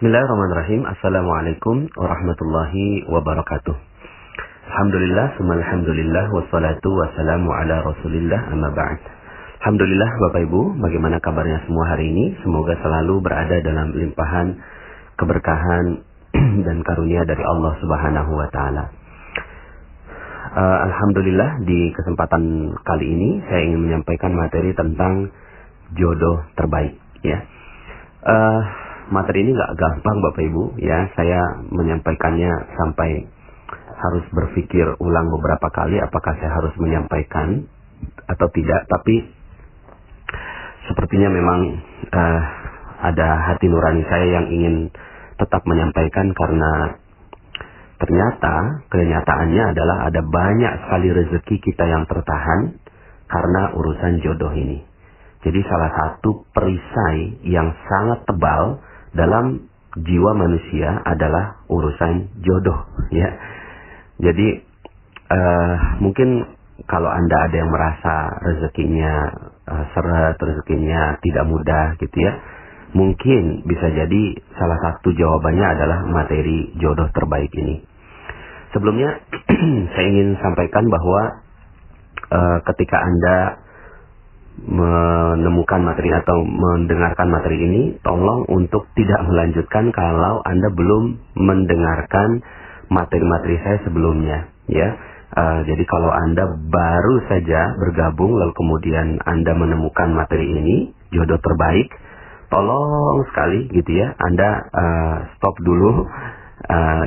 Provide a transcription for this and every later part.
Bismillahirrahmanirrahim. Assalamualaikum warahmatullahi wabarakatuh. Alhamdulillah, alhamdulillah, wassalatu wassalamu ala rasulillah, amma ba'd. Alhamdulillah Bapak Ibu, bagaimana kabarnya semua hari ini? Semoga selalu berada dalam limpahan keberkahan dan karunia dari Allah Subhanahu wa taala. Alhamdulillah, di kesempatan kali ini saya ingin menyampaikan materi tentang jodoh terbaik, ya. Materi ini nggak gampang Bapak Ibu, ya. Saya menyampaikannya sampai harus berpikir ulang beberapa kali apakah saya harus menyampaikan atau tidak. Tapi sepertinya memang ada hati nurani saya yang ingin tetap menyampaikan, karena ternyata kenyataannya adalah ada banyak sekali rezeki kita yang tertahan karena urusan jodoh ini. Jadi salah satu perisai yang sangat tebal dalam jiwa manusia adalah urusan jodoh, ya. Jadi mungkin kalau Anda ada yang merasa rezekinya seret, rezekinya tidak mudah gitu ya, mungkin bisa jadi salah satu jawabannya adalah materi jodoh terbaik ini. Sebelumnya saya ingin sampaikan bahwa ketika Anda menemukan materi atau mendengarkan materi ini, tolong untuk tidak melanjutkan kalau Anda belum mendengarkan materi-materi saya sebelumnya, ya. Jadi kalau Anda baru saja bergabung lalu kemudian Anda menemukan materi ini, jodoh terbaik, tolong sekali gitu ya, Anda stop dulu.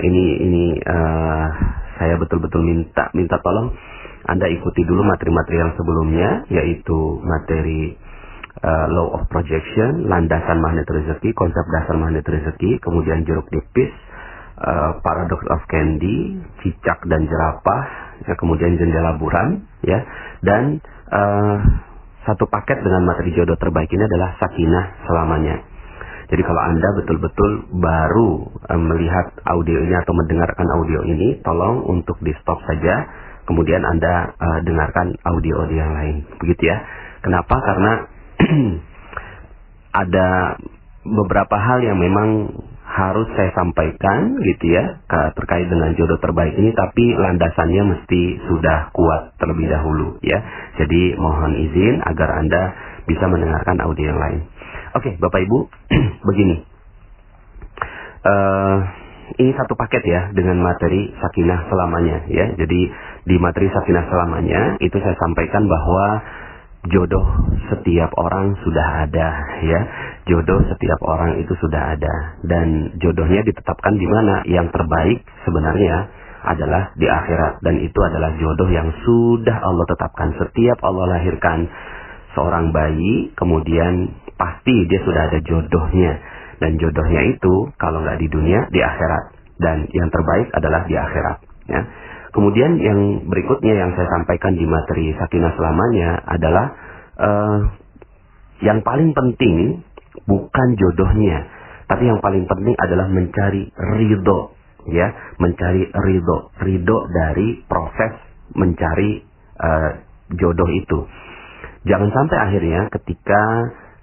Ini saya betul-betul minta tolong Anda ikuti dulu materi-materi yang sebelumnya, yaitu materi Law of Projection, landasan magnet rezeki, konsep dasar magnet rezeki, kemudian jeruk nipis, Paradox of Candy, cicak dan jerapah, ya, kemudian jendela buram, ya, dan satu paket dengan materi jodoh terbaik ini adalah sakinah selamanya. Jadi kalau Anda betul-betul baru melihat audio ini atau mendengarkan audio ini, tolong untuk di stop saja, kemudian Anda dengarkan audio yang lain, begitu ya. Kenapa? Karena ada beberapa hal yang memang harus saya sampaikan gitu ya, terkait dengan jodoh terbaik ini, tapi landasannya mesti sudah kuat terlebih dahulu ya. Jadi mohon izin agar Anda bisa mendengarkan audio yang lain. Oke, Bapak Ibu, begini. Ini satu paket ya dengan materi sakinah selamanya ya. Jadi di materi sakinah selamanya itu saya sampaikan bahwa jodoh setiap orang sudah ada ya. Jodoh setiap orang itu sudah ada, dan jodohnya ditetapkan di mana? Yang terbaik sebenarnya adalah di akhirat, dan itu adalah jodoh yang sudah Allah tetapkan. Setiap Allah lahirkan seorang bayi, kemudian pasti dia sudah ada jodohnya, dan jodohnya itu kalau nggak di dunia, di akhirat, dan yang terbaik adalah di akhirat ya. Kemudian yang berikutnya yang saya sampaikan di materi sakinah selamanya adalah yang paling penting bukan jodohnya, tapi yang paling penting adalah mencari ridho ya, mencari ridho dari proses mencari jodoh itu. Jangan sampai akhirnya ketika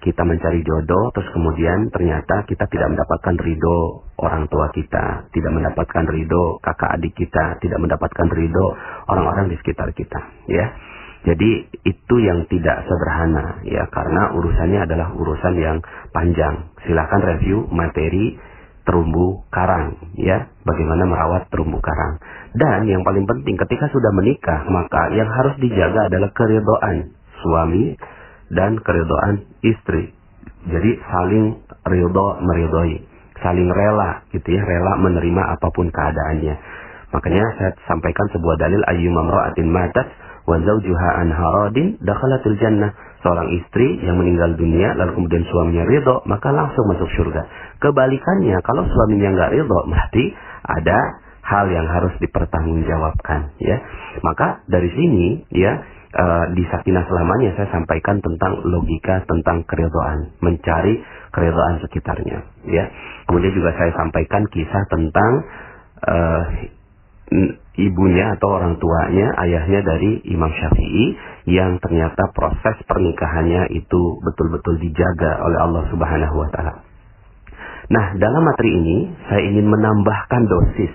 kita mencari jodoh, terus kemudian ternyata kita tidak mendapatkan ridho orang tua kita, tidak mendapatkan ridho kakak adik kita, tidak mendapatkan ridho orang-orang di sekitar kita, ya. Jadi itu yang tidak sederhana, ya, karena urusannya adalah urusan yang panjang. Silakan review materi terumbu karang, ya, bagaimana merawat terumbu karang. Dan yang paling penting ketika sudah menikah, maka yang harus dijaga adalah keridhaan suami dan keridhaan istri. Jadi saling ridho meridhoi, saling rela gitu ya, rela menerima apapun keadaannya. Makanya saya sampaikan sebuah dalil, ayyuma imra'atin matat wa zawjuha an haradin dakhalatul jannah. Seorang istri yang meninggal dunia lalu kemudian suaminya ridho, maka langsung masuk surga. Kebalikannya, kalau suaminya nggak ridho, berarti ada hal yang harus dipertanggungjawabkan ya. Maka dari sini ya, di sakinah selamanya saya sampaikan tentang logika tentang keridhaan, mencari keridhaan sekitarnya ya. Kemudian juga saya sampaikan kisah tentang ibunya atau orang tuanya, ayahnya dari Imam Syafi'i, yang ternyata proses pernikahannya itu betul-betul dijaga oleh Allah Subhanahu wa taala. Nah, dalam materi ini saya ingin menambahkan dosis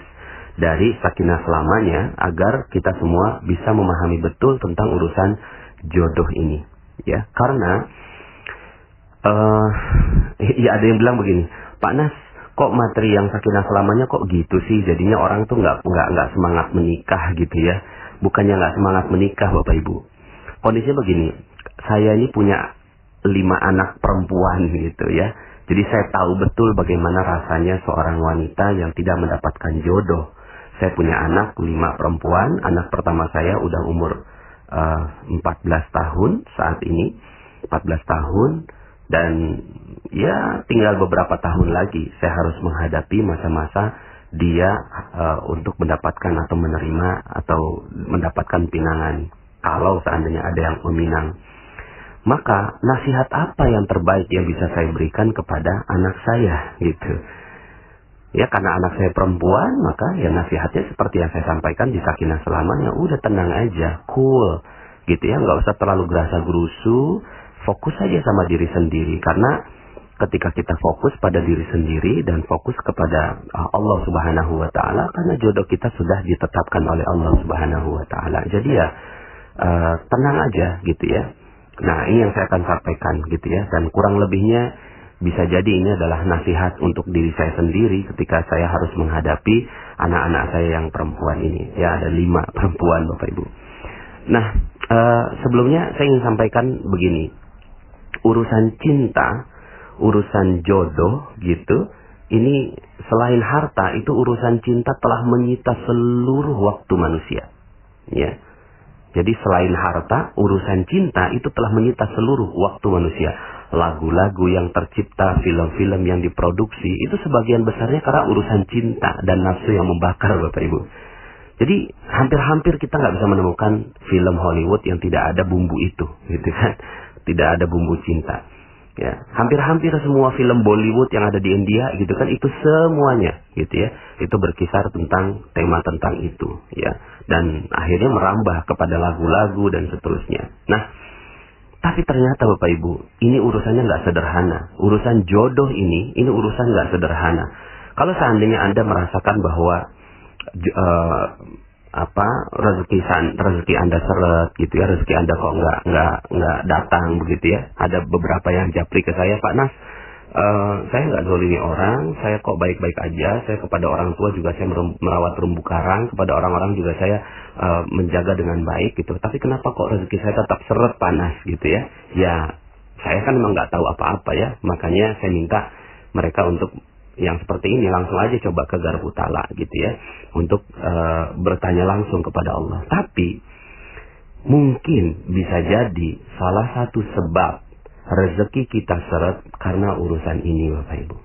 dari sakinah selamanya agar kita semua bisa memahami betul tentang urusan jodoh ini, ya. Karena ya ada yang bilang begini, Pak Nas, kok materi yang sakinah selamanya kok gitu sih? Jadinya orang tuh nggak semangat menikah gitu ya. Bukannya nggak semangat menikah, Bapak Ibu. Kondisinya begini, saya ini punya 5 anak perempuan gitu ya. Jadi saya tahu betul bagaimana rasanya seorang wanita yang tidak mendapatkan jodoh. Saya punya anak 5 perempuan. Anak pertama saya udah umur 14 tahun saat ini. 14 tahun. Dan ya tinggal beberapa tahun lagi saya harus menghadapi masa-masa dia untuk mendapatkan atau menerima atau mendapatkan pinangan. Kalau seandainya ada yang meminang. Maka nasihat apa yang terbaik yang bisa saya berikan kepada anak saya gitu. Ya karena anak saya perempuan, maka ya nasihatnya seperti yang saya sampaikan di Sakinah Selamanya. Udah tenang aja, cool gitu ya, nggak usah terlalu gerasa gerusu. Fokus saja sama diri sendiri, karena ketika kita fokus pada diri sendiri dan fokus kepada Allah Subhanahu wa Ta'ala, karena jodoh kita sudah ditetapkan oleh Allah Subhanahu wa Ta'ala. Jadi ya tenang aja gitu ya. Nah, ini yang saya akan sampaikan gitu ya, dan kurang lebihnya bisa jadi ini adalah nasihat untuk diri saya sendiri ketika saya harus menghadapi anak-anak saya yang perempuan ini. Ya, ada 5 perempuan Bapak Ibu. Nah, sebelumnya saya ingin sampaikan begini. Urusan cinta, urusan jodoh gitu, ini selain harta, itu urusan cinta telah menyita seluruh waktu manusia. Ya. Jadi selain harta, urusan cinta itu telah menyita seluruh waktu manusia. Lagu-lagu yang tercipta, film-film yang diproduksi, itu sebagian besarnya karena urusan cinta dan nafsu yang membakar Bapak Ibu. Jadi hampir-hampir kita nggak bisa menemukan film Hollywood yang tidak ada bumbu itu, gitu kan? Tidak ada bumbu cinta. Ya, hampir-hampir semua film Bollywood yang ada di India gitu kan, itu semuanya gitu ya, itu berkisar tentang tema tentang itu ya, dan akhirnya merambah kepada lagu-lagu dan seterusnya. Nah, tapi ternyata Bapak Ibu, ini urusannya nggak sederhana. Urusan jodoh ini urusan nggak sederhana. Kalau seandainya Anda merasakan bahwa rezeki Anda seret gitu ya, rezeki Anda kok nggak datang begitu ya. Ada beberapa yang japri ke saya, Pak Nas, saya nggak zolimi orang, saya kok baik-baik aja, saya kepada orang tua juga saya merawat terumbu karang, kepada orang-orang juga saya menjaga dengan baik gitu. Tapi kenapa kok rezeki saya tetap seret, Pak Nas gitu ya? Ya, saya kan memang nggak tahu apa-apa ya, makanya saya minta mereka untuk yang seperti ini langsung aja coba ke Garbu Tala gitu ya, untuk bertanya langsung kepada Allah. Tapi mungkin bisa jadi salah satu sebab rezeki kita seret karena urusan ini Bapak Ibu,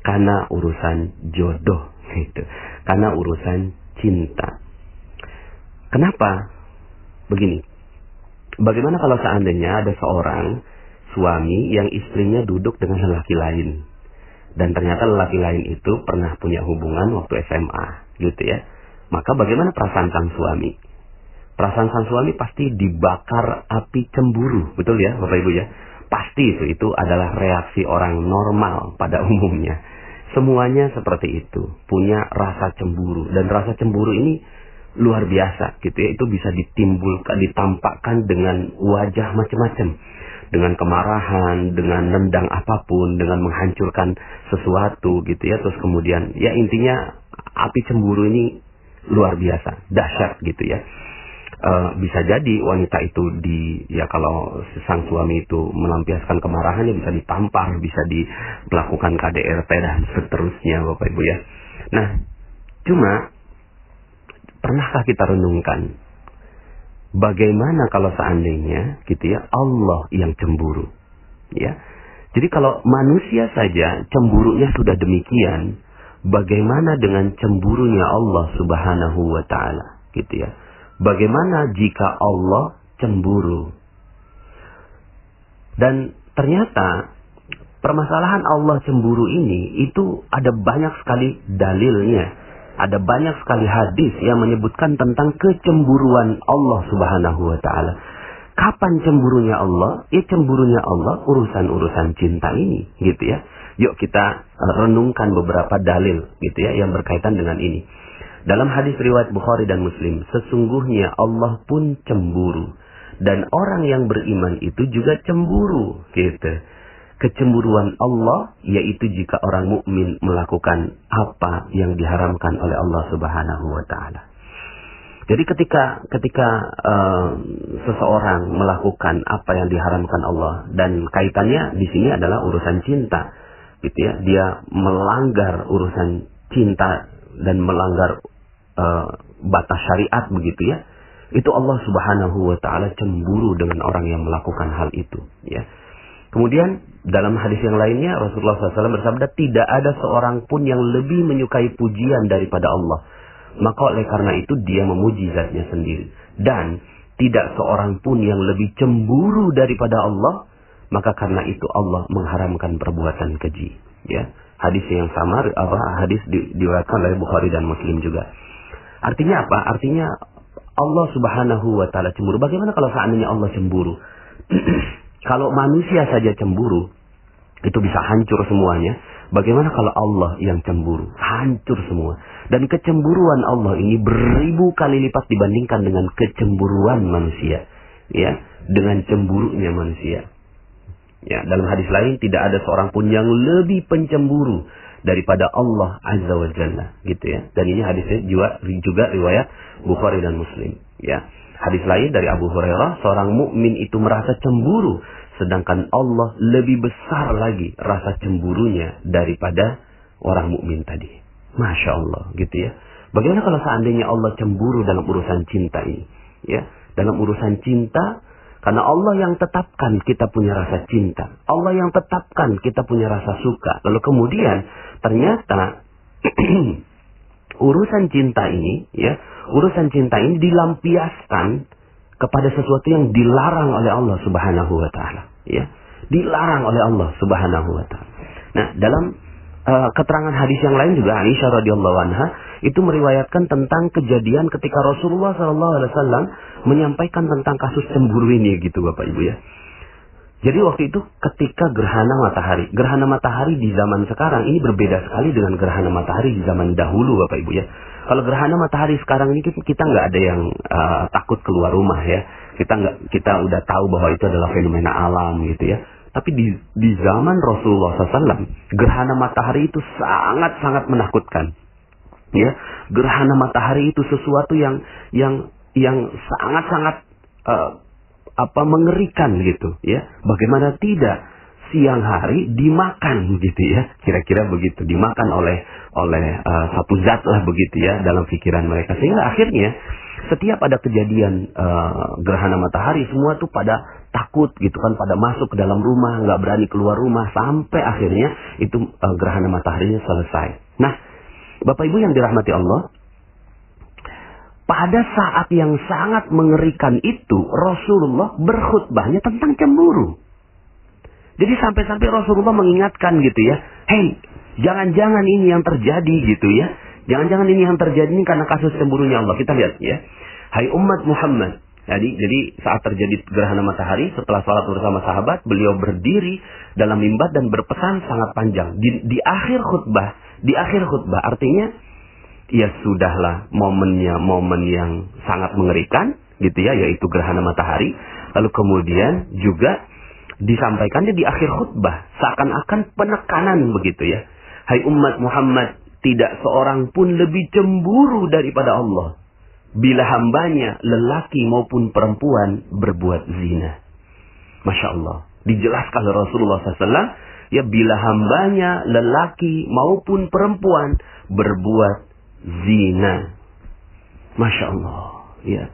karena urusan jodoh gitu, karena urusan cinta. Kenapa? Begini, bagaimana kalau seandainya ada seorang suami yang istrinya duduk dengan lelaki lain, dan ternyata lelaki lain itu pernah punya hubungan waktu SMA gitu ya. Maka bagaimana perasaan sang suami? Perasaan sang suami pasti dibakar api cemburu, betul ya Bapak Ibu ya? Pasti itu adalah reaksi orang normal pada umumnya. Semuanya seperti itu, punya rasa cemburu, dan rasa cemburu ini luar biasa gitu ya. Itu bisa ditampakkan dengan wajah macam-macam. Dengan kemarahan, dengan nendang apapun, dengan menghancurkan sesuatu gitu ya. Terus kemudian ya intinya api cemburu ini luar biasa, dahsyat gitu ya. Bisa jadi wanita itu kalau sang suami itu melampiaskan kemarahannya bisa ditampar, bisa melakukan KDRT dan seterusnya Bapak Ibu ya. Nah, cuma pernahkah kita renungkan bagaimana kalau seandainya gitu ya Allah yang cemburu ya. Jadi kalau manusia saja cemburunya sudah demikian, bagaimana dengan cemburunya Allah Subhanahu wa Ta'ala gitu ya. Bagaimana jika Allah cemburu? Dan ternyata permasalahan Allah cemburu ini itu ada banyak sekali dalilnya. Ada banyak sekali hadis yang menyebutkan tentang kecemburuan Allah Subhanahu wa Ta'ala. Kapan cemburunya Allah? Ya cemburunya Allah urusan-urusan cinta ini gitu ya. Yuk kita renungkan beberapa dalil gitu ya yang berkaitan dengan ini. Dalam hadis riwayat Bukhari dan Muslim, sesungguhnya Allah pun cemburu dan orang yang beriman itu juga cemburu gitu. Kecemburuan Allah yaitu jika orang mukmin melakukan apa yang diharamkan oleh Allah Subhanahu wa taala. Jadi ketika seseorang melakukan apa yang diharamkan Allah, dan kaitannya di sini adalah urusan cinta, gitu ya, dia melanggar urusan cinta dan melanggar batas syariat begitu ya, itu Allah Subhanahu wa taala cemburu dengan orang yang melakukan hal itu, ya. Kemudian dalam hadis yang lainnya Rasulullah SAW bersabda, tidak ada seorang pun yang lebih menyukai pujian daripada Allah. Maka oleh karena itu dia memuji zatnya sendiri. Dan tidak seorang pun yang lebih cemburu daripada Allah. Maka karena itu Allah mengharamkan perbuatan keji. Ya, hadis yang sama, hadis diriwayatkan oleh Bukhari dan Muslim juga. Artinya apa? Artinya Allah Subhanahu wa taala cemburu. Bagaimana kalau seandainya Allah cemburu? Kalau manusia saja cemburu, itu bisa hancur semuanya. Bagaimana kalau Allah yang cemburu? Hancur semua. Dan kecemburuan Allah ini beribu kali lipat dibandingkan dengan kecemburuan manusia. Ya, dengan cemburunya manusia. Ya, dalam hadis lain tidak ada seorang pun yang lebih pencemburu daripada Allah Azza wa Jalla, gitu ya. Dan ini hadisnya juga riwayat Bukhari dan Muslim, ya. Hadis lain dari Abu Hurairah, seorang mukmin itu merasa cemburu, sedangkan Allah lebih besar lagi rasa cemburunya daripada orang mukmin tadi. Masya Allah, gitu ya. Bagaimana kalau seandainya Allah cemburu dalam urusan cinta ini? Ya, dalam urusan cinta, karena Allah yang tetapkan kita punya rasa cinta, Allah yang tetapkan kita punya rasa suka. Lalu kemudian ternyata urusan cinta ini, ya, urusan cinta ini dilampiaskan kepada sesuatu yang dilarang oleh Allah Subhanahu wa taala, ya. Dilarang oleh Allah Subhanahu wa taala. Nah, dalam keterangan hadis yang lain juga Aisyah radhiyallahu anha itu meriwayatkan tentang kejadian ketika Rasulullah SAW menyampaikan tentang kasus cemburu ini, gitu Bapak Ibu ya. Jadi waktu itu ketika gerhana matahari di zaman sekarang ini berbeda sekali dengan gerhana matahari di zaman dahulu Bapak Ibu ya. Kalau gerhana matahari sekarang ini kita nggak ada yang takut keluar rumah ya. Kita udah tahu bahwa itu adalah fenomena alam gitu ya. Tapi di zaman Rasulullah SAW, gerhana matahari itu sangat-sangat menakutkan. Ya, gerhana matahari itu sesuatu yang sangat-sangat mengerikan gitu. Ya, bagaimana tidak siang hari dimakan gitu ya, kira-kira begitu, dimakan oleh satu zat lah begitu ya dalam pikiran mereka, sehingga akhirnya setiap ada kejadian gerhana matahari semua tuh pada takut gitu kan, pada masuk ke dalam rumah, nggak berani keluar rumah, sampai akhirnya itu gerhana mataharinya selesai. Nah, Bapak Ibu yang dirahmati Allah, pada saat yang sangat mengerikan itu Rasulullah berkhutbahnya tentang cemburu. Jadi sampai-sampai Rasulullah mengingatkan gitu ya, hei, jangan-jangan ini yang terjadi gitu ya. Jangan-jangan ini yang terjadi ini karena kasus cemburunya Allah. Kita lihat ya. Hai umat Muhammad. Jadi saat terjadi gerhana matahari, setelah salat bersama sahabat, beliau berdiri dalam mimbar dan berpesan sangat panjang. Di akhir khutbah artinya ya sudahlah momen yang sangat mengerikan gitu ya, yaitu gerhana matahari. Lalu kemudian juga disampaikannya di akhir khutbah seakan-akan penekanan begitu ya. Hai umat Muhammad, tidak seorang pun lebih cemburu daripada Allah bila hambanya lelaki maupun perempuan berbuat zina. Masya Allah, dijelaskan oleh Rasulullah SAW ya, bila hambanya lelaki maupun perempuan berbuat zina. Masya Allah ya.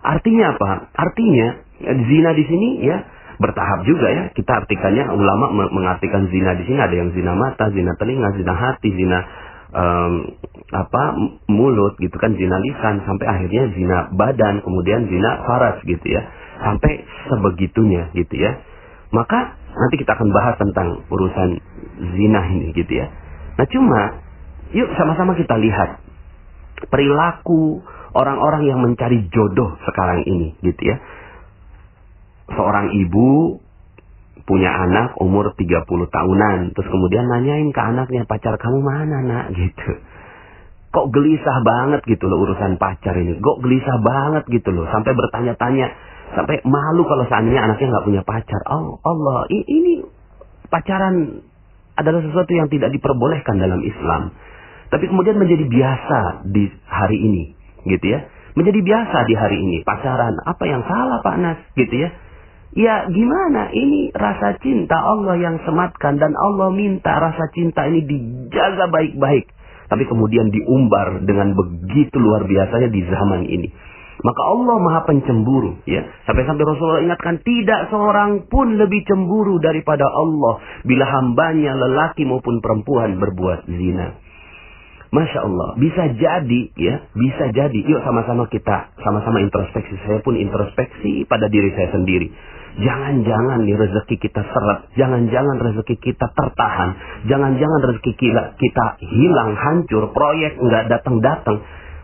Artinya apa? Artinya zina di sini ya bertahap juga ya. Kita artikannya, ulama mengartikan zina di sini ada yang zina mata, zina telinga, zina hati, zina mulut gitu kan, zina lisan, sampai akhirnya zina badan, kemudian zina faras gitu ya. Sampai sebegitunya gitu ya. Maka nanti kita akan bahas tentang urusan zina ini gitu ya. Nah cuma yuk sama-sama kita lihat perilaku orang-orang yang mencari jodoh sekarang ini gitu ya. Seorang ibu punya anak umur 30 tahunan. Terus kemudian nanyain ke anaknya, pacar kamu mana nak? Gitu. Kok gelisah banget gitu loh urusan pacar ini. Kok gelisah banget gitu loh. Sampai bertanya-tanya. Sampai malu kalau seandainya anaknya nggak punya pacar. Oh Allah, ini pacaran adalah sesuatu yang tidak diperbolehkan dalam Islam. Tapi kemudian menjadi biasa di hari ini. Gitu ya. Menjadi biasa di hari ini. Pacaran. Apa yang salah Pak Nas? Gitu ya. Ya gimana, ini rasa cinta Allah yang sematkan dan Allah minta rasa cinta ini dijaga baik-baik. Tapi kemudian diumbar dengan begitu luar biasanya di zaman ini. Maka Allah Maha Pencemburu, ya. Sampai-sampai Rasulullah ingatkan, tidak seorang pun lebih cemburu daripada Allah bila hambanya lelaki maupun perempuan berbuat zina. Masya Allah, bisa jadi, ya, bisa jadi. Yuk sama-sama kita, sama-sama introspeksi. Saya pun introspeksi pada diri saya sendiri. Jangan-jangan nih rezeki kita seret. Jangan-jangan rezeki kita tertahan. Jangan-jangan rezeki kita hilang, hancur. Proyek nggak datang-datang.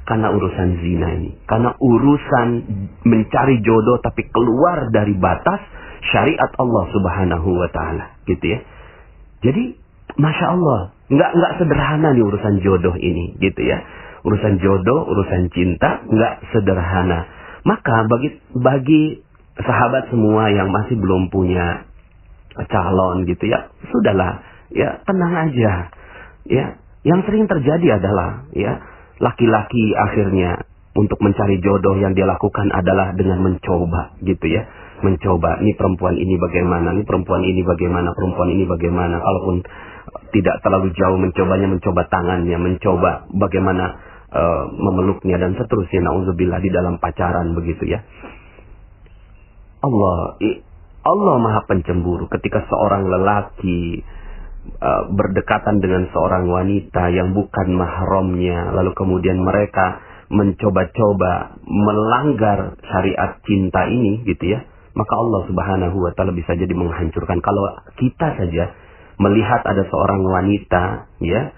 Karena urusan zina ini. Karena urusan mencari jodoh tapi keluar dari batas syariat Allah Subhanahu wa Ta'ala. Gitu ya. Jadi, Masya Allah. Nggak sederhana nih urusan jodoh ini. Gitu ya. Urusan jodoh, urusan cinta. Nggak sederhana. Maka bagi sahabat semua yang masih belum punya calon gitu ya, sudahlah, ya tenang aja. Ya, yang sering terjadi adalah ya laki-laki akhirnya untuk mencari jodoh yang dia lakukan adalah dengan mencoba gitu ya. Mencoba, ini perempuan ini bagaimana, ini perempuan ini bagaimana, perempuan ini bagaimana. Kalaupun tidak terlalu jauh mencobanya, mencoba tangannya, mencoba bagaimana memeluknya dan seterusnya. Nauzubillah di dalam pacaran begitu ya. Allah Maha Pencemburu ketika seorang lelaki berdekatan dengan seorang wanita yang bukan mahramnya, lalu kemudian mereka mencoba-coba melanggar syariat cinta ini gitu ya, maka Allah Subhanahu wa Ta'ala bisa jadi menghancurkan. Kalau kita saja melihat ada seorang wanita ya,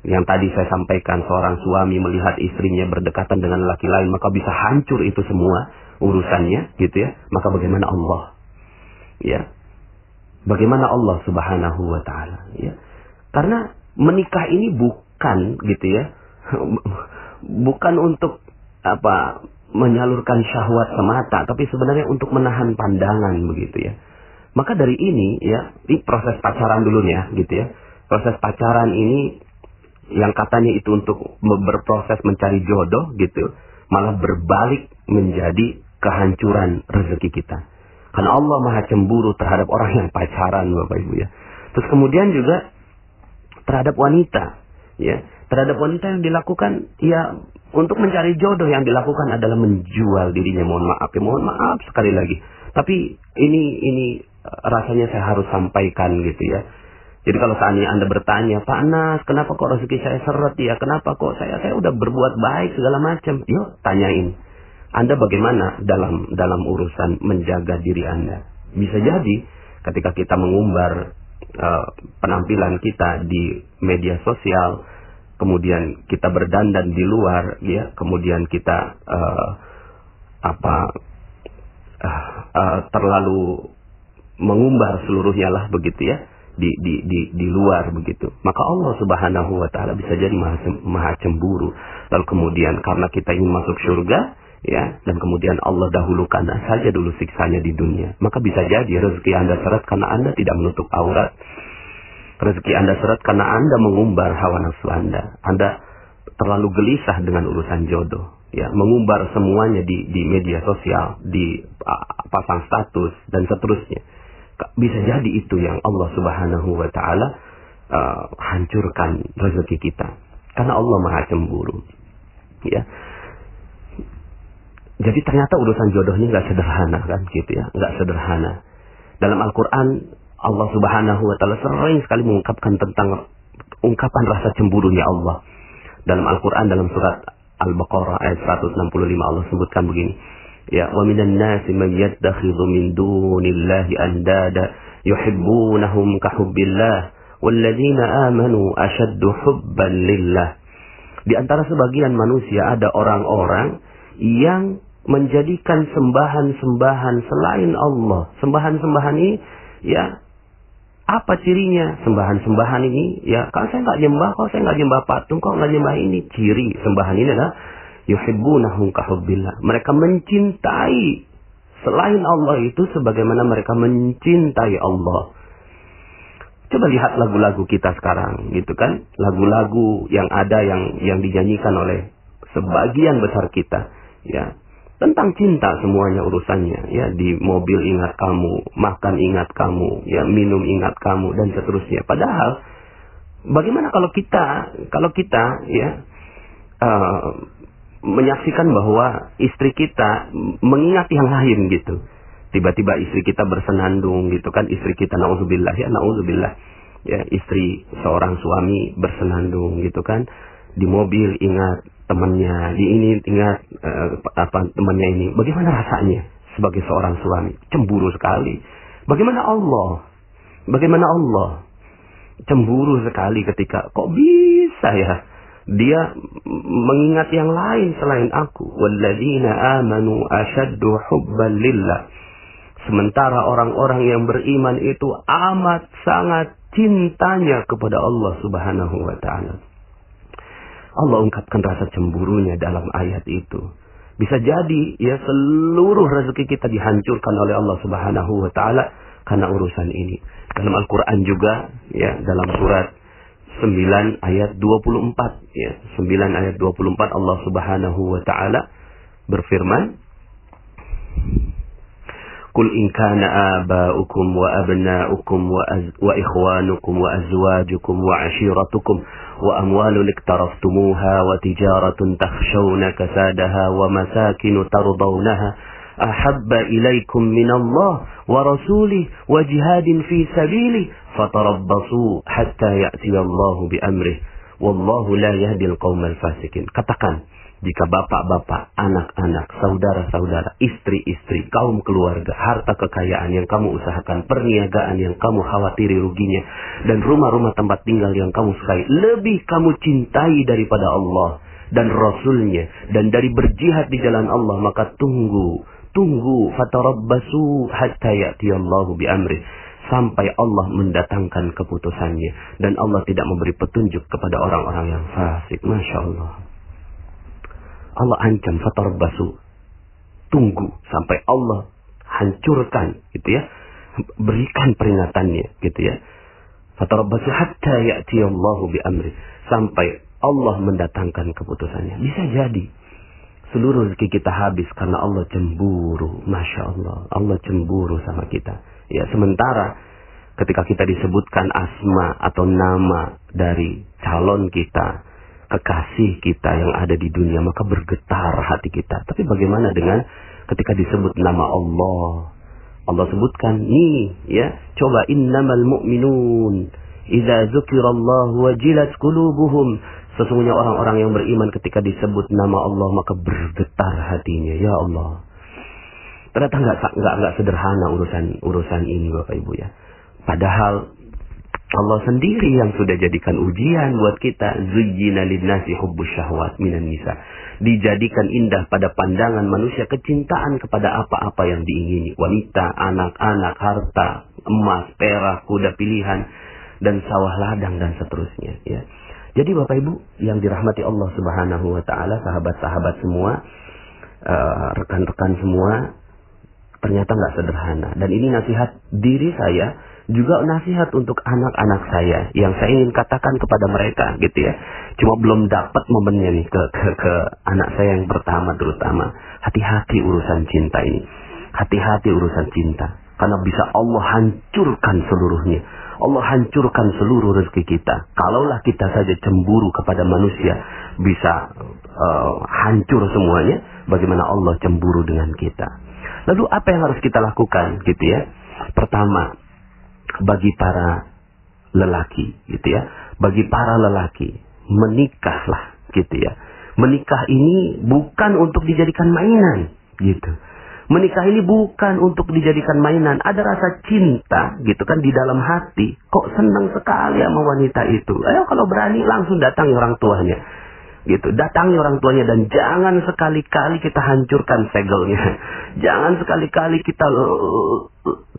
yang tadi saya sampaikan, seorang suami melihat istrinya berdekatan dengan laki lain, maka bisa hancur itu semua urusannya gitu ya. Maka bagaimana Allah? Ya. Bagaimana Allah Subhanahu wa Ta'ala ya? Karena menikah ini bukan gitu ya. Bukan untuk menyalurkan syahwat semata, tapi sebenarnya untuk menahan pandangan begitu ya. Maka dari ini ya, ini proses pacaran dulu ya gitu ya. Proses pacaran ini yang katanya itu untuk berproses mencari jodoh gitu, malah berbalik menjadi kehancuran rezeki kita. Karena Allah Maha Cemburu terhadap orang yang pacaran, Bapak Ibu ya. Terus kemudian juga terhadap wanita, ya. Terhadap wanita yang dilakukan, ya, untuk mencari jodoh yang dilakukan adalah menjual dirinya. Mohon maaf sekali lagi. Tapi ini rasanya saya harus sampaikan gitu ya. Jadi kalau seandainya Anda bertanya, Pak Nas, kenapa kok rezeki saya seret ya? Kenapa kok saya udah berbuat baik segala macam? Yuk, tanyain. Anda bagaimana dalam urusan menjaga diri Anda? Bisa jadi ketika kita mengumbar penampilan kita di media sosial, kemudian kita berdandan di luar, ya, kemudian kita terlalu mengumbar seluruhnya lah begitu ya, di luar begitu. Maka Allah Subhanahu wa Ta'ala bisa jadi maha cemburu. Lalu kemudian karena kita ingin masuk surga, ya, dan kemudian Allah dahulukan saja dulu siksanya di dunia, maka bisa jadi rezeki Anda seret karena Anda tidak menutup aurat. Rezeki Anda seret karena Anda mengumbar hawa nafsu Anda. Anda terlalu gelisah dengan urusan jodoh, ya, mengumbar semuanya di media sosial, di pasang status dan seterusnya. Bisa jadi itu yang Allah Subhanahu wa Ta'ala hancurkan rezeki kita. Karena Allah Maha Cemburu. Ya. Jadi ternyata urusan jodoh ini nggak sederhana kan gitu ya, nggak sederhana. Dalam Al-Quran Allah Subhanahu wa Ta'ala sering sekali mengungkapkan tentang ungkapan rasa cemburunya Allah. Dalam Al-Quran dalam surat Al-Baqarah ayat 165 Allah sebutkan begini. Ya, wa minan nasi man yattakhidhu min dunillahi andada yuhibbunahum ka hubbillah walladzina amanu ashaddu hubban lillah. Di antara sebagian manusia ada orang-orang yang menjadikan sembahan-sembahan selain Allah. Sembahan-sembahan ini ya, apa cirinya sembahan-sembahan ini? Ya, kalau saya nggak nyembah, kalau saya nggak nyembah patung, kalau nggak nyembah ini, ciri sembahan ini adalah yuhibbunahum kahubbillah. Mereka mencintai selain Allah itu sebagaimana mereka mencintai Allah. Coba lihat lagu-lagu kita sekarang, gitu kan? Lagu-lagu yang ada yang dinyanyikan oleh sebagian besar kita, ya, tentang cinta semuanya urusannya, ya. Di mobil ingat kamu, makan ingat kamu, ya, minum ingat kamu, dan seterusnya. Padahal bagaimana kalau kita ya menyaksikan bahwa istri kita mengingat yang lain gitu. Tiba-tiba istri kita bersenandung gitu kan, istri kita naudzubillah ya, istri seorang suami bersenandung gitu kan, di mobil ingat temannya, di ini ingat temannya ini. Bagaimana rasanya sebagai seorang suami? Cemburu sekali. Bagaimana Allah cemburu sekali ketika kok bisa ya dia mengingat yang lain selain aku. Walladzina amanu asyaddu hubban lillah. Sementara orang-orang yang beriman itu amat sangat cintanya kepada Allah Subhanahu wa taala. Allah ungkapkan rasa cemburunya dalam ayat itu. Bisa jadi ya seluruh rezeki kita dihancurkan oleh Allah Subhanahu wa taala karena urusan ini. Dalam Al-Qur'an juga ya, dalam surat 9 ayat 24 ya, 9 ayat 24 Allah Subhanahu wa taala berfirman, Qul in kana aba'ukum wa abna'ukum wa ikhwanukum wa azwajukum wa ashiratukum wa amwalun iktaraftumuha wa tijaratun takhshawna kasadaha wa masakinu tardawnaha ahabba ilaikum minallah wa rasulih wa jihadin fi sabilih fatarabbasu hatta ya'tiyallahu bi amrih wallahu la yahdil qaumal fasikin. Katakan, jika bapak-bapak, anak-anak, saudara-saudara, istri-istri, kaum keluarga, harta kekayaan yang kamu usahakan, perniagaan yang kamu khawatiri ruginya, dan rumah-rumah tempat tinggal yang kamu sukai, lebih kamu cintai daripada Allah dan Rasulnya, dan dari berjihad di jalan Allah, maka tunggu, fatarabbasu hatta ya'tiyallahu bi amrih, sampai Allah mendatangkan keputusannya, dan Allah tidak memberi petunjuk kepada orang-orang yang fasik. Masya Allah. Allah ancam fatarabbasu, tunggu sampai Allah hancurkan, gitu ya, berikan peringatannya, gitu ya. Fatarabbasu hatta ya'tiyallahu bi amri, sampai Allah mendatangkan keputusannya. Bisa jadi seluruh rezeki kita habis karena Allah cemburu. Masya Allah, Allah cemburu sama kita. Ya, sementara ketika kita disebutkan asma atau nama dari calon kita, kekasih kita yang ada di dunia, maka bergetar hati kita. Tapi bagaimana dengan ketika disebut nama Allah? Allah sebutkan nih, ya, coba innamal mu'minun idza dzukirallahu wajilat qulubuhum. Sesungguhnya orang-orang yang beriman ketika disebut nama Allah maka bergetar hatinya. Ya Allah. Ternyata enggak sederhana urusan ini Bapak Ibu ya. Padahal Allah sendiri yang sudah jadikan ujian buat kita. Zuyyina lin-nasi hubbus syahwat minan nisa. Dijadikan indah pada pandangan manusia kecintaan kepada apa-apa yang diingini. Wanita, anak-anak, harta, emas, perak, kuda pilihan, dan sawah ladang, dan seterusnya. Ya. Jadi Bapak Ibu yang dirahmati Allah Subhanahu wa taala, sahabat-sahabat semua, rekan-rekan semua, ternyata nggak sederhana. Dan ini nasihat diri saya, juga nasihat untuk anak-anak saya yang saya ingin katakan kepada mereka, gitu ya. Cuma belum dapat momennya nih ke anak saya yang pertama terutama. Hati-hati urusan cinta ini. Hati-hati urusan cinta. Karena bisa Allah hancurkan seluruhnya. Allah hancurkan seluruh rezeki kita. Kalaulah kita saja cemburu kepada manusia bisa hancur semuanya, bagaimana Allah cemburu dengan kita. Lalu apa yang harus kita lakukan, gitu ya? Pertama, bagi para lelaki, gitu ya. Bagi para lelaki, menikahlah, gitu ya. Menikah ini bukan untuk dijadikan mainan, gitu. Menikah ini bukan untuk dijadikan mainan. Ada rasa cinta gitu kan di dalam hati. Kok senang sekali sama wanita itu. Ayo kalau berani langsung datangi orang tuanya. gitu. Datangi orang tuanya dan jangan sekali-kali kita hancurkan segelnya. Jangan sekali-kali kita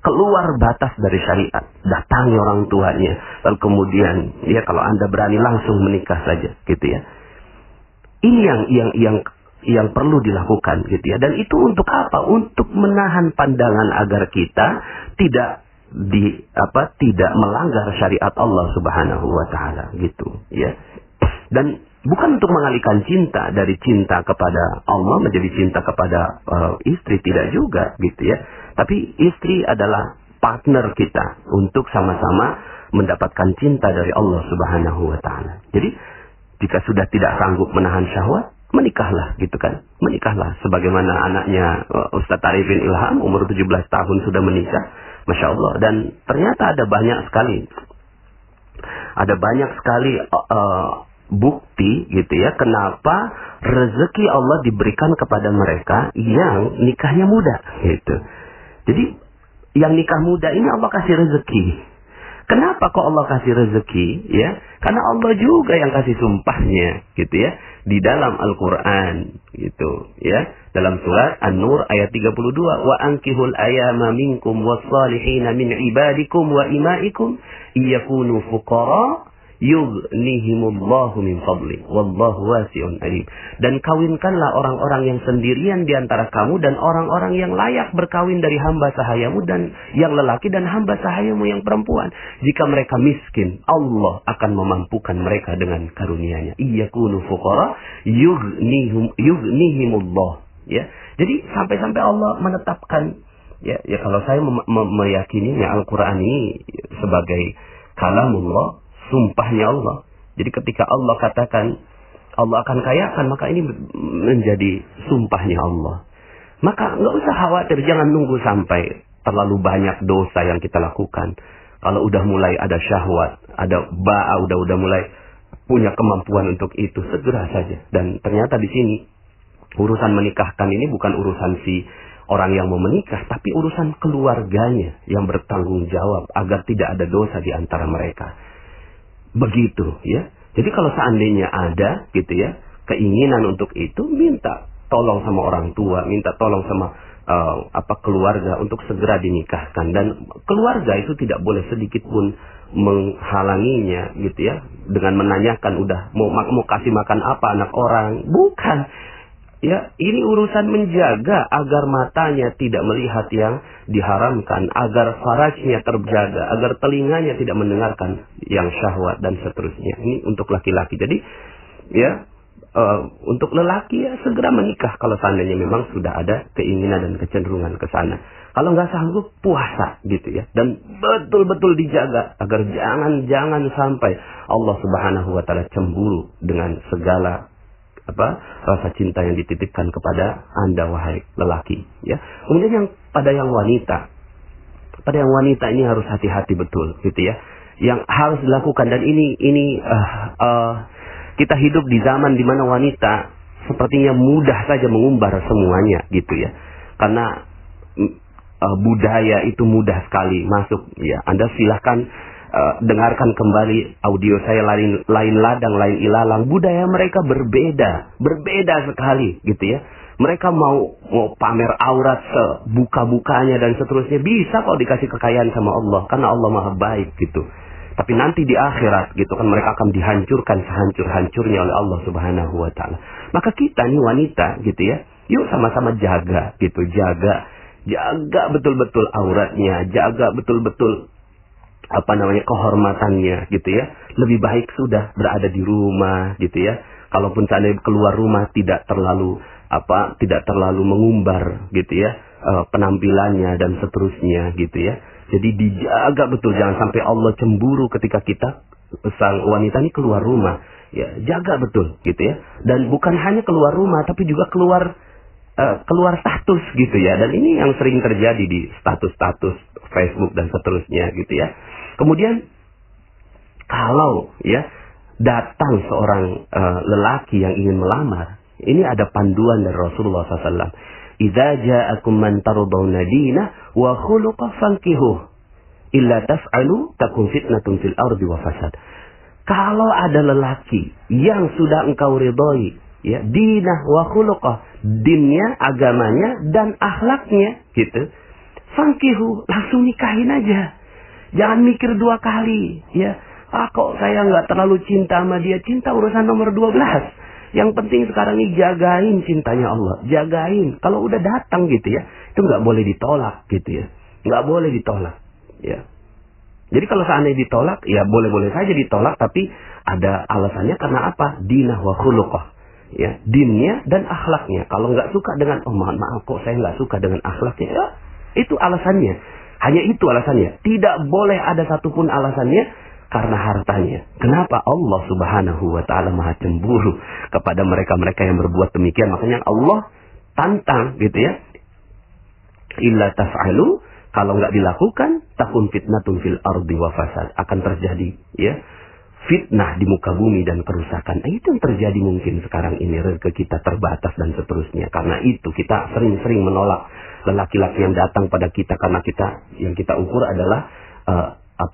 keluar batas dari syariat. Datangi orang tuanya. Lalu kemudian ya kalau Anda berani langsung menikah saja gitu ya. Ini yang perlu dilakukan gitu ya. Dan itu untuk apa? Untuk menahan pandangan agar kita tidak tidak melanggar syariat Allah Subhanahu wa taala gitu ya. Dan bukan untuk mengalihkan cinta dari cinta kepada Allah menjadi cinta kepada istri, tidak juga gitu ya. Tapi istri adalah partner kita untuk sama-sama mendapatkan cinta dari Allah Subhanahu wa taala. Jadi jika sudah tidak sanggup menahan syahwat, menikahlah gitu kan. Menikahlah sebagaimana anaknya Ustaz Arifin Ilham umur 17 tahun sudah menikah. Masya Allah. Dan ternyata ada banyak sekali bukti gitu ya, kenapa rezeki Allah diberikan kepada mereka yang nikahnya muda gitu. Jadi yang nikah muda ini Allah kasih rezeki. Kenapa kok Allah kasih rezeki ya? Karena Allah juga yang kasih sumpahnya gitu ya di dalam Al-Qur'an gitu ya. Dalam surat An-Nur ayat 32, wa ankihul ayama minkum was-salihina min ibadikum wa imaikum iyakunu fuqara yughnihimullahu min fadli wallahu wasi'un alim. Dan kawinkanlah orang-orang yang sendirian di antara kamu dan orang-orang yang layak berkawin dari hamba sahayamu dan yang lelaki dan hamba sahayamu yang perempuan. Jika mereka miskin, Allah akan memampukan mereka dengan karunia-Nya. Iyakunu fuqara yughnihimullah. Ya, jadi sampai-sampai Allah menetapkan ya kalau saya meyakininya Al-Qur'an ini sebagai kalamullah, sumpahnya Allah. Jadi ketika Allah katakan Allah akan kayakan, maka ini menjadi sumpahnya Allah. Maka nggak usah khawatir, jangan nunggu sampai terlalu banyak dosa yang kita lakukan. Kalau udah mulai ada syahwat, ada udah mulai punya kemampuan untuk itu, segera saja. Dan ternyata di sini urusan menikahkan ini bukan urusan si orang yang mau menikah, tapi urusan keluarganya yang bertanggung jawab agar tidak ada dosa di antara mereka. Begitu ya. Jadi kalau seandainya ada gitu ya keinginan untuk itu, minta tolong sama orang tua, minta tolong sama keluarga untuk segera dinikahkan. Dan keluarga itu tidak boleh sedikit pun menghalanginya gitu ya dengan menanyakan udah mau kasih makan apa anak orang. Bukan. Ya, ini urusan menjaga agar matanya tidak melihat yang diharamkan, agar farajnya terjaga, agar telinganya tidak mendengarkan yang syahwat dan seterusnya. Ini untuk laki-laki. Jadi, ya, untuk lelaki ya segera menikah kalau seandainya memang sudah ada keinginan dan kecenderungan ke sana. Kalau nggak sanggup, puasa gitu ya. Dan betul-betul dijaga agar jangan sampai Allah Subhanahu wa taala cemburu dengan segala rasa cinta yang dititipkan kepada Anda wahai lelaki ya. Kemudian pada yang wanita ini harus hati-hati betul gitu ya. Yang harus dilakukan, dan ini kita hidup di zaman di mana wanita sepertinya mudah saja mengumbar semuanya gitu ya. Karena budaya itu mudah sekali masuk ya. Anda silahkan dengarkan kembali audio saya, lain ladang lain ilalang. Budaya mereka berbeda sekali gitu ya. Mereka mau pamer aurat sebuka-bukanya dan seterusnya, bisa kok dikasih kekayaan sama Allah karena Allah Maha baik gitu. Tapi nanti di akhirat gitu kan mereka akan dihancurkan sehancur-hancurnya oleh Allah Subhanahu wa taala. Maka kita nih wanita gitu ya, yuk sama-sama jaga gitu, jaga betul-betul auratnya, jaga betul-betul kehormatannya gitu ya. Lebih baik sudah berada di rumah gitu ya. Kalaupun seandainya keluar rumah tidak terlalu mengumbar gitu ya penampilannya dan seterusnya gitu ya. Jadi dijaga betul, jangan sampai Allah cemburu ketika kita sang wanita ini keluar rumah. Ya, jaga betul gitu ya. Dan bukan hanya keluar rumah tapi juga keluar status gitu ya. Dan ini yang sering terjadi di status-status Facebook dan seterusnya gitu ya. Kemudian kalau ya datang seorang lelaki yang ingin melamar, ini ada panduan dari Rasulullah SAW. Idza ja'akum man tardawna dinah wa khuluqa fankihuh illa taf'alu takun fitnatun fil ardi wa fasad. Kalau ada lelaki yang sudah engkau ridhoi, ya, dinah wa khuluqah, dinnya, agamanya, dan akhlaknya, gitu. Fankihu, langsung nikahin aja. Jangan mikir dua kali, ya. Kok saya nggak terlalu cinta sama dia, cinta urusan nomor 12. Yang penting sekarang ini jagain cintanya Allah, jagain. Kalau udah datang gitu ya, itu nggak boleh ditolak gitu ya, nggak boleh ditolak, ya. Jadi kalau seandainya ditolak, ya boleh-boleh saja ditolak, tapi ada alasannya karena apa? Dinah wa khuluqah. Ya, dinnya dan akhlaknya. Kalau nggak suka dengan, oh mohon maaf kok saya nggak suka dengan akhlaknya, ya itu alasannya. Hanya itu alasannya. Tidak boleh ada satupun alasannya karena hartanya. Kenapa? Allah Subhanahu wa ta'ala maha cemburu kepada mereka-mereka yang berbuat demikian. Makanya Allah tantang gitu ya. Illa taf'alu, kalau nggak dilakukan, takun fitnatun fil ardi wa fasad, akan terjadi ya fitnah di muka bumi dan kerusakan. Itu yang terjadi mungkin sekarang ini, rezeki kita terbatas dan seterusnya. Karena itu kita sering-sering menolak lelaki-laki yang datang pada kita, karena kita yang kita ukur adalah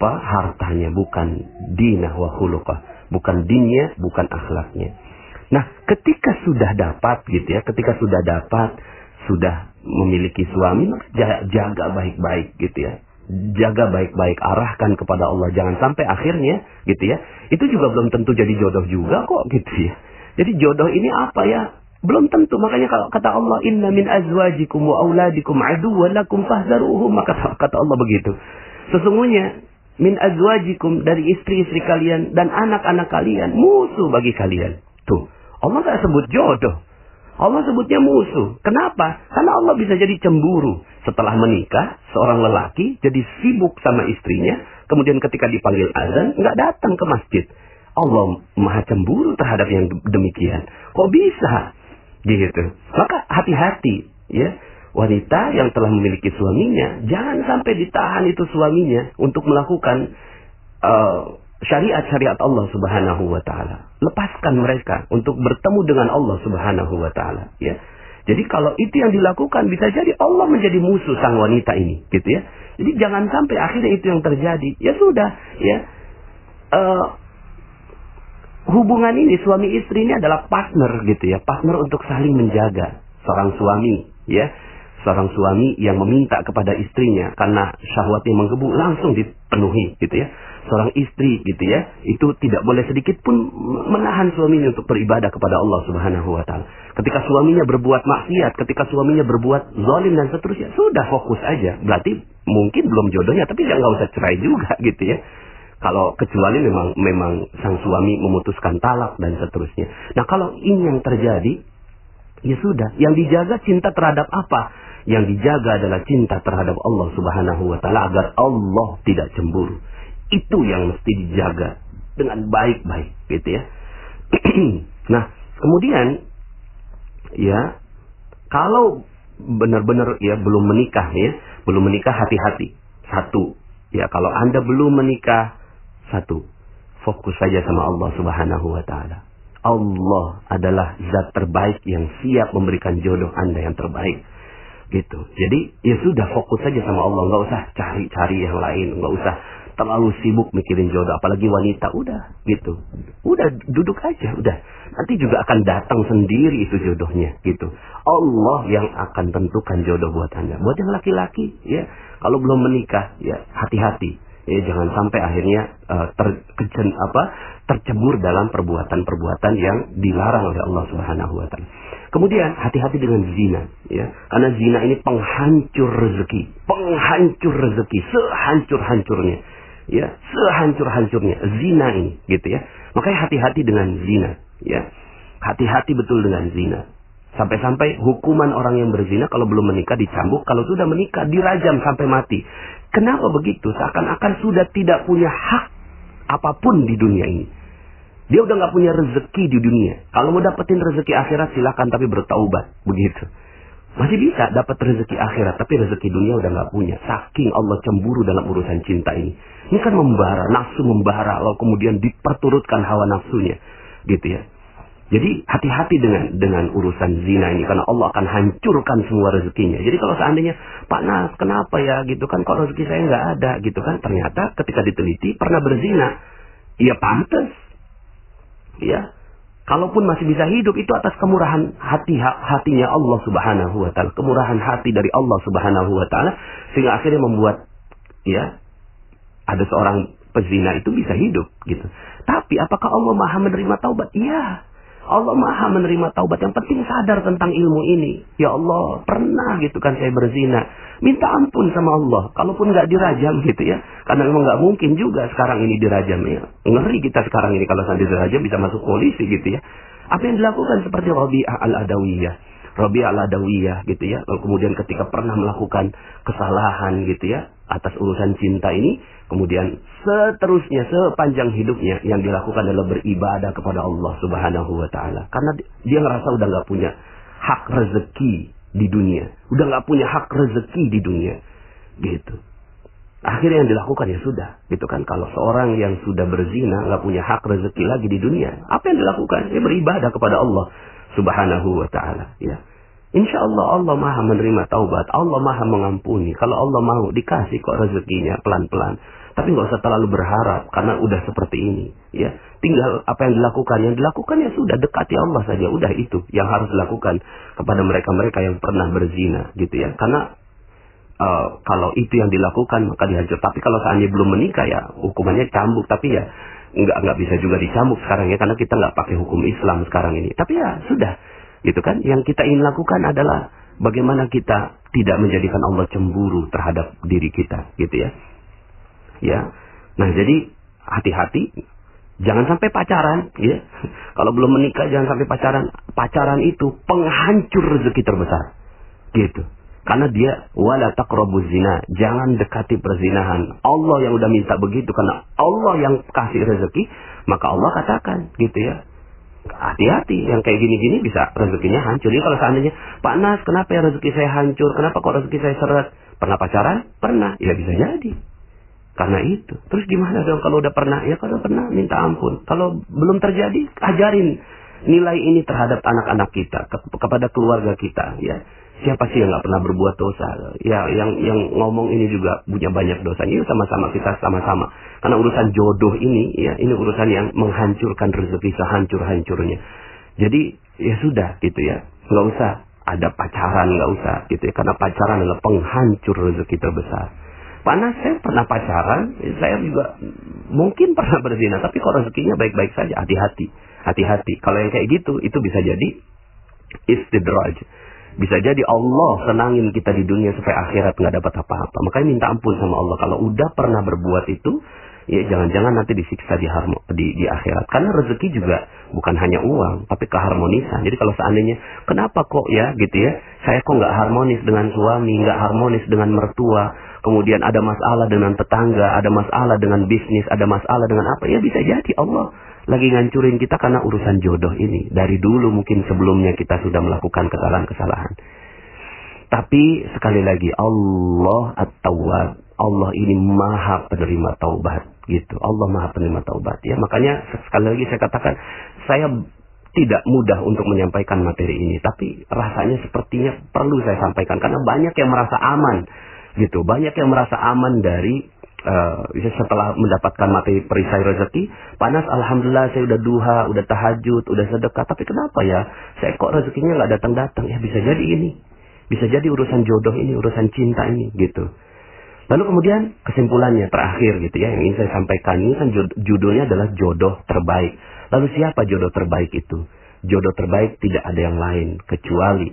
hartanya, bukan dinah wa khuluqah, bukan dinnya, bukan akhlaknya. Nah, ketika sudah dapat gitu ya, sudah memiliki suami, jaga baik-baik gitu ya. Jaga baik-baik, arahkan kepada Allah. Jangan sampai akhirnya gitu ya, itu juga belum tentu jadi jodoh juga kok gitu ya. Jadi jodoh ini apa ya? Belum tentu. Makanya kalau kata Allah, inna min azwajikum wa auladikum aduwwan lakum fahzaruhum, maka kata Allah begitu. Sesungguhnya min azwajikum, dari istri-istri kalian dan anak-anak kalian, musuh bagi kalian. Tuh, Allah tak sebut jodoh, Allah sebutnya musuh. Kenapa? Karena Allah bisa jadi cemburu. Setelah menikah, seorang lelaki jadi sibuk sama istrinya, kemudian ketika dipanggil azan, nggak datang ke masjid. Allah maha cemburu terhadap yang demikian. Kok bisa? Gitu. Maka hati-hati ya. Wanita yang telah memiliki suaminya, jangan sampai ditahan itu suaminya untuk melakukan syariat-syariat Allah Subhanahu wa ta'ala. Lepaskan mereka untuk bertemu dengan Allah Subhanahu wa ta'ala, ya. Jadi kalau itu yang dilakukan, bisa jadi Allah menjadi musuh sang wanita ini, gitu ya. Jadi jangan sampai akhirnya itu yang terjadi. Ya sudah, ya. Hubungan ini suami istri ini adalah partner gitu ya, partner untuk saling menjaga. Seorang suami, ya. Seorang suami yang meminta kepada istrinya karena syahwatnya menggebu, langsung dipenuhi gitu ya. Seorang istri gitu ya, itu tidak boleh sedikit pun menahan suaminya untuk beribadah kepada Allah Subhanahu wa ta'ala. Ketika suaminya berbuat maksiat, ketika suaminya berbuat zalim dan seterusnya, sudah fokus aja. Berarti mungkin belum jodohnya, tapi jangan usah cerai juga gitu ya. Kalau kecuali memang sang suami memutuskan talak dan seterusnya. Nah, kalau ini yang terjadi, ya sudah, yang dijaga cinta terhadap apa? Yang dijaga adalah cinta terhadap Allah Subhanahu wa ta'ala, agar Allah tidak cemburu. Itu yang mesti dijaga dengan baik-baik gitu ya. Nah, kemudian ya, kalau benar-benar ya belum menikah ya, belum menikah, hati-hati. Satu, ya kalau Anda belum menikah, satu, fokus saja sama Allah Subhanahu wa ta'ala. Allah adalah zat terbaik yang siap memberikan jodoh Anda yang terbaik. Gitu. Jadi ya sudah, fokus saja sama Allah, nggak usah cari-cari yang lain, nggak usah terlalu sibuk mikirin jodoh, apalagi wanita. Udah gitu, udah duduk aja, udah nanti juga akan datang sendiri itu jodohnya gitu. Allah yang akan tentukan jodoh buat Anda. Buat yang laki-laki ya, kalau belum menikah ya hati-hati ya, jangan sampai akhirnya tercebur dalam perbuatan-perbuatan yang dilarang oleh Allah Subhanahu wa ta'ala. Kemudian hati-hati dengan zina ya, karena zina ini penghancur rezeki, sehancur-hancurnya ya, sehancur-hancurnya zina ini gitu ya. Makanya hati-hati dengan zina ya, hati-hati betul dengan zina. Sampai-sampai hukuman orang yang berzina kalau belum menikah dicambuk, kalau sudah menikah dirajam sampai mati. Kenapa begitu? Seakan-akan sudah tidak punya hak apapun di dunia ini. Dia udah nggak punya rezeki di dunia. Kalau mau dapetin rezeki akhirat silakan, tapi bertaubat begitu. Masih bisa dapat rezeki akhirat, tapi rezeki dunia udah nggak punya. Saking Allah cemburu dalam urusan cinta ini. Ini kan membara, nafsu membara, lalu kemudian diperturutkan hawa nafsunya, gitu ya. Jadi hati-hati dengan urusan zina ini, karena Allah akan hancurkan semua rezekinya. Jadi kalau seandainya, Pak Nas, kenapa ya gitu kan, kok rezeki saya nggak ada gitu kan? Ternyata ketika diteliti pernah berzina. Ya pantas. Ya. Kalaupun masih bisa hidup itu atas kemurahan hatinya Allah Subhanahu wa taala, kemurahan hati dari Allah Subhanahu wa taala sehingga akhirnya membuat ya ada seorang pezina itu bisa hidup gitu. Tapi apakah Allah Maha menerima taubat? Iya. Allah Maha menerima taubat. Yang penting sadar tentang ilmu ini. Ya Allah, pernah gitu kan saya berzina. Minta ampun sama Allah. Kalaupun nggak dirajam gitu ya. Karena memang nggak mungkin juga sekarang ini dirajam ya. Ngeri kita sekarang ini kalau sampai dirajam bisa masuk polisi gitu ya. Apa yang dilakukan seperti Rabi'ah al-Adawiyah. Rabi'ah al-Adawiyah gitu ya. Kemudian ketika pernah melakukan kesalahan gitu ya. Atas urusan cinta ini. Kemudian seterusnya sepanjang hidupnya yang dilakukan adalah beribadah kepada Allah Subhanahu wa taala. Karena dia ngerasa udah nggak punya hak rezeki di dunia. Udah nggak punya hak rezeki di dunia. Gitu. Akhirnya yang dilakukan ya sudah. Gitu kan. Kalau seorang yang sudah berzina nggak punya hak rezeki lagi di dunia. Apa yang dilakukan? Dia beribadah kepada Allah Subhanahu wa taala. Ya. Insya Allah Allah Maha menerima taubat. Allah Maha mengampuni. Kalau Allah mau dikasih kok rezekinya pelan-pelan. Tapi nggak usah terlalu berharap karena udah seperti ini. Ya, tinggal apa yang dilakukan. Yang dilakukan ya sudah dekati Allah saja. Udah itu yang harus dilakukan kepada mereka-mereka yang pernah berzina, gitu ya. Karena kalau itu yang dilakukan maka dihancur. Tapi kalau seandainya belum menikah ya hukumannya cambuk. Tapi ya nggak bisa juga dicambuk sekarang ya karena kita nggak pakai hukum Islam sekarang ini. Tapi ya sudah. Gitu kan, yang kita ingin lakukan adalah bagaimana kita tidak menjadikan Allah cemburu terhadap diri kita, gitu ya. Ya, nah jadi hati-hati, jangan sampai pacaran, ya. Kalau belum menikah jangan sampai pacaran. Pacaran itu penghancur rezeki terbesar, gitu. Karena dia wala taqrabuz zina, jangan dekati perzinahan. Allah yang udah minta begitu karena Allah yang kasih rezeki, maka Allah katakan, gitu ya. Hati-hati, yang kayak gini-gini bisa rezekinya hancur. Jadi kalau seandainya, Pak Nas, kenapa ya rezeki saya hancur? Kenapa kok rezeki saya seret? Pernah pacaran? Pernah. Ya bisa jadi. Karena itu. Terus gimana dong kalau udah pernah? Ya kalau pernah, minta ampun. Kalau belum terjadi, ajarin nilai ini terhadap anak-anak kita, kepada keluarga kita. Ya, siapa sih yang nggak pernah berbuat dosa? Ya, yang ngomong ini juga punya banyak dosa. Ini sama-sama kita sama-sama. Karena urusan jodoh ini, ya, ini urusan yang menghancurkan rezeki sehancur-hancurnya. Jadi, ya sudah, gitu ya. Nggak usah ada pacaran, nggak usah, gitu ya. Karena pacaran adalah penghancur rezeki terbesar. Panas, saya pernah pacaran, saya juga mungkin pernah berzina, tapi kok rezekinya baik-baik saja. Hati-hati, hati-hati. Kalau yang kayak gitu, itu bisa jadi istidraj. Bisa jadi Allah senangin kita di dunia supaya akhirat nggak dapat apa-apa. Makanya minta ampun sama Allah. Kalau udah pernah berbuat itu, ya jangan-jangan nanti disiksa di akhirat. Karena rezeki juga bukan hanya uang, tapi keharmonisan. Jadi kalau seandainya, kenapa kok ya gitu ya, saya kok nggak harmonis dengan suami, nggak harmonis dengan mertua, kemudian ada masalah dengan tetangga, ada masalah dengan bisnis, ada masalah dengan apa, ya bisa jadi Allah lagi ngancurin kita karena urusan jodoh ini. Dari dulu mungkin sebelumnya kita sudah melakukan kesalahan-kesalahan. Tapi sekali lagi Allah At-Tawwab, Allah ini Maha penerima taubat, gitu. Allah Maha penerima taubat. Ya, makanya sekali lagi saya katakan, saya tidak mudah untuk menyampaikan materi ini, tapi rasanya sepertinya perlu saya sampaikan karena banyak yang merasa aman, gitu. Banyak yang merasa aman dari setelah mendapatkan materi perisai rezeki. Panas, alhamdulillah saya udah duha, udah tahajud, udah sedekah, tapi kenapa ya saya kok rezekinya nggak datang-datang? Ya bisa jadi ini, bisa jadi urusan jodoh ini, urusan cinta ini, gitu. Lalu kemudian kesimpulannya terakhir gitu ya, yang ingin saya sampaikan ini kan judulnya adalah jodoh terbaik. Lalu siapa jodoh terbaik itu? Jodoh terbaik tidak ada yang lain kecuali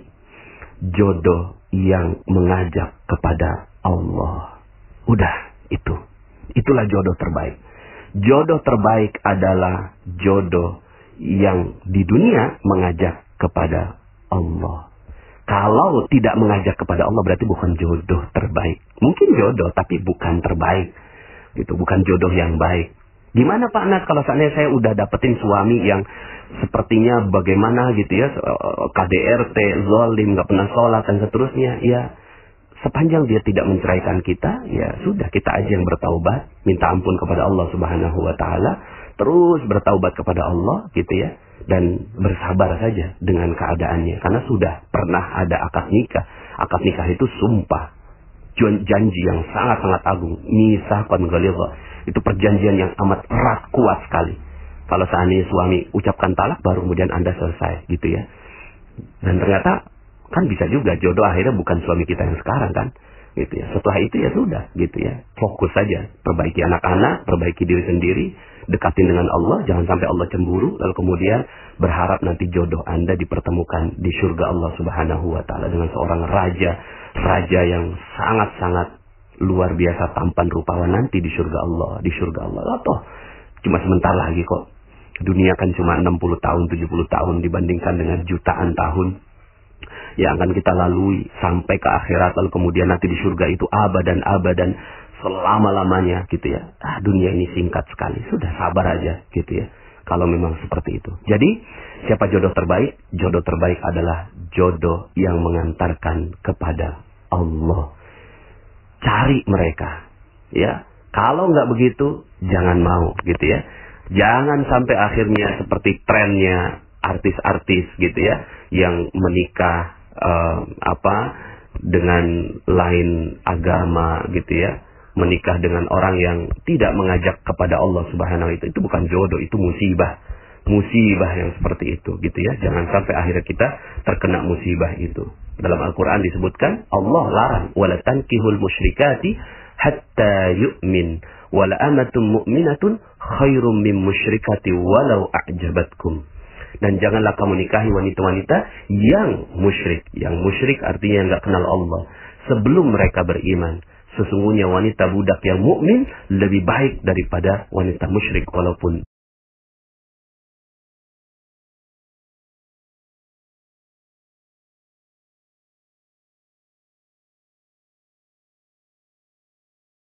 jodoh yang mengajak kepada Allah. Udah, itu. Itulah jodoh terbaik. Jodoh terbaik adalah jodoh yang di dunia mengajak kepada Allah. Kalau tidak mengajak kepada Allah berarti bukan jodoh terbaik. Mungkin jodoh tapi bukan terbaik. Gitu, bukan jodoh yang baik. Gimana Pak Nas kalau seandainya saya udah dapetin suami yang sepertinya bagaimana gitu ya, KDRT, zalim, gak pernah sholat dan seterusnya. Ya, sepanjang dia tidak menceraikan kita, ya sudah, kita aja yang bertaubat, minta ampun kepada Allah Subhanahu wa taala, terus bertaubat kepada Allah gitu ya, dan bersabar saja dengan keadaannya karena sudah pernah ada akad nikah. Akad nikah itu sumpah. janji yang sangat-sangat agung, mitsaqan ghalidha. Itu perjanjian yang amat erat, kuat sekali. Kalau seandainya suami ucapkan talak baru kemudian Anda selesai gitu ya. Dan ternyata kan bisa juga jodoh akhirnya bukan suami kita yang sekarang kan. Gitu ya. Setelah itu ya sudah gitu ya. Fokus saja, perbaiki anak-anak, perbaiki diri sendiri, dekatin dengan Allah, jangan sampai Allah cemburu, lalu kemudian berharap nanti jodoh Anda dipertemukan di surga Allah Subhanahu wa taala dengan seorang raja yang sangat-sangat luar biasa tampan rupawan nanti di surga Allah, Toh cuma sebentar lagi kok. Dunia kan cuma 60 tahun, 70 tahun dibandingkan dengan jutaan tahun yang akan kita lalui sampai ke akhirat, lalu kemudian nanti di surga itu abadan selama-lamanya gitu ya. Dunia ini singkat sekali, sudah sabar aja gitu ya. Kalau memang seperti itu. Jadi, siapa jodoh terbaik? Jodoh terbaik adalah jodoh yang mengantarkan kepada Allah. Cari mereka, ya. Kalau nggak begitu, jangan mau gitu ya. Jangan sampai akhirnya seperti trennya artis-artis gitu ya, yang menikah dengan lain agama gitu ya, menikah dengan orang yang tidak mengajak kepada Allah Subhanahu wa taala. Itu bukan jodoh, itu musibah yang seperti itu gitu ya. Jangan sampai akhirnya kita terkena musibah itu. Dalam Al-Quran disebutkan Allah larang wala tankihul musyrikati hatta yu'min wala amatun mu'minatun khairum min musyrikati walau a'jabatkum. Dan janganlah kamu nikahi wanita-wanita yang musyrik. Yang musyrik artinya nggak kenal Allah sebelum mereka beriman. Sesungguhnya wanita budak yang mukmin lebih baik daripada wanita musyrik walaupun